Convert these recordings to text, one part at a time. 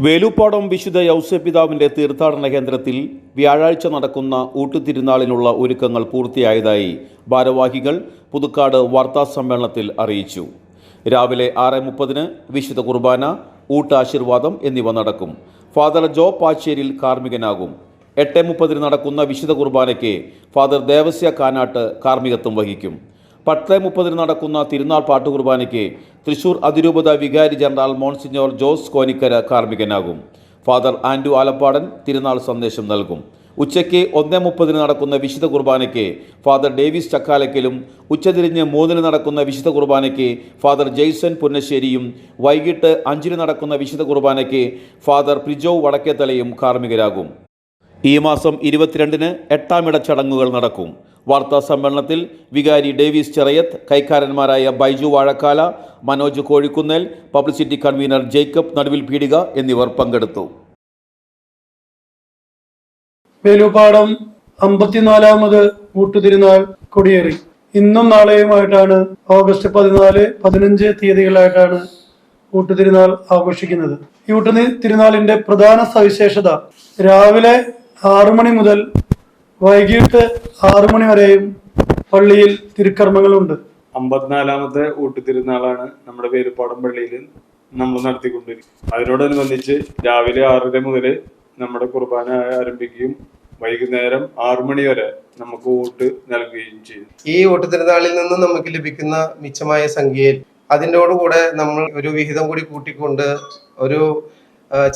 വേലൂപ്പാടം വിശുദ്ധ യൗസേപ്പിതാവിന്റെ തീർത്ഥാടന കേന്ദ്രത്തിൽ വ്യാഴാഴ്ച നടക്കുന്ന ഊട്ടുതിരുനാളിനുള്ള ഒരുക്കങ്ങൾ പൂർത്തിയായതായി ഭാരവാഹികൾ പുതുക്കാട് വാർത്താസമ്മേളനത്തിൽ അറിയിച്ചു. രാവിലെ 6:30 വിശുദ്ധ കുർബാന, ഊട്ടാശീർവാദം എന്നിവ നടക്കും. ഫാദർ ജോ പാച്ചേരിൽ കാർമ്മികനാകും. 8:30 നടക്കുന്ന വിശുദ്ധ കുർബാനയ്ക്ക് ഫാദർ ദേവസ്യ കാനാട്ട് കാർമ്മികത്വം വഹിക്കും. 10:30 നടക്കുന്ന തിരുനാൾ പാട്ടുകുർബാനയ്ക്ക് തൃശൂർ അതിരൂപത വികാരി ജനറൽ മോൺസിഞ്ഞോർ ജോസ് കോനിക്കര കാർമ്മികനാകും. ഫാദർ ആൻഡു ആലപ്പാടൻ തിരുനാൾ സന്ദേശം നൽകും. ഉച്ചയ്ക്ക് 1:30 നടക്കുന്ന വിശുദ്ധ കുർബാനയ്ക്ക് ഫാദർ ഡേവിസ് ചക്കാലക്കലും, ഉച്ചതിരിഞ്ഞ് 3 നടക്കുന്ന വിശുദ്ധ കുർബാനയ്ക്ക് ഫാദർ ജെയ്സൺ പുന്നശ്ശേരിയും, വൈകിട്ട് 5 നടക്കുന്ന വിശുദ്ധ കുർബാനയ്ക്ക് ഫാദർ പ്രിജോ വടക്കേത്തലയും കാർമ്മികരാകും. ഈ മാസം 22 8-ഇട ചടങ്ങുകൾ നടക്കും. വാർത്താ സമ്മേളനത്തിൽ വികാരി ഡേവിസ് ചെറയത്ത്, കൈക്കാരന്മാരായ ബൈജു വാഴക്കാല, മനോജ് കോഴിക്കുന്നേൽ, പബ്ലിസിറ്റി കൺവീനർ ജേക്കബ് നടുവിൽ പീടിക എന്നിവർ പങ്കെടുത്തു. വേലൂപ്പാടം 54ാമത് ഊട്ടുതിരുനാൾ കൊടിയേറി. ഇന്നും നാളെയുമായിട്ടാണ് ഓഗസ്റ്റ് 14, 15 തീയതികളായിട്ടാണ് ഊട്ടുതിരുനാൾ ആഘോഷിക്കുന്നത്. ഈ ഊട്ടുതിരുനാളിന്റെ പ്രധാന സവിശേഷത രാവിലെ 6 മണി മുതൽ വൈകിട്ട് 6 മണി വരെയും പള്ളിയിൽ തിരുക്കർമ്മങ്ങളുണ്ട്. 54ാമത്തെ ഊട്ടുതിരുനാളാണ് നമ്മുടെ വേലൂപ്പാടം പള്ളിയിൽ നമ്മൾ നടത്തിക്കൊണ്ടിരിക്കുന്നത്. അതിനോടനുബന്ധിച്ച് രാവിലെ 6:30 മുതൽ നമ്മുടെ കുർബാന ആരംഭിക്കുകയും വൈകുന്നേരം 6 മണി വരെ നമുക്ക് ഊട്ട് നൽകുകയും ചെയ്യും. ഈ ഊട്ടുതിരുനാളിൽ നിന്ന് നമുക്ക് ലഭിക്കുന്ന മിച്ചമായ സംഖ്യയിൽ അതിനോടുകൂടെ നമ്മൾ ഒരു വിഹിതം കൂടി കൂട്ടിക്കൊണ്ട് ഒരു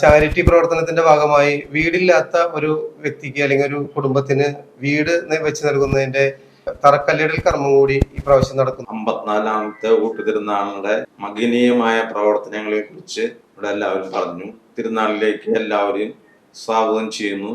ചാരിറ്റി പ്രവർത്തനത്തിന്റെ ഭാഗമായി വീടില്ലാത്ത ഒരു വ്യക്തിക്ക് അല്ലെങ്കിൽ ഒരു കുടുംബത്തിന് വീട് വെച്ച് നൽകുന്നതിന്റെ തറക്കല്ലിടൽ കർമ്മം കൂടി ഈ പ്രാവശ്യം നടക്കുന്നു. 54ാമത്തെ ഊട്ടുതിരുനാളിന്റെ മഹനീയമായ പ്രവർത്തനങ്ങളെ കുറിച്ച് ഇവിടെ എല്ലാവരും പറഞ്ഞു. തിരുനാളിലേക്ക് എല്ലാവരെയും സ്വാഗതം ചെയ്യുന്നു.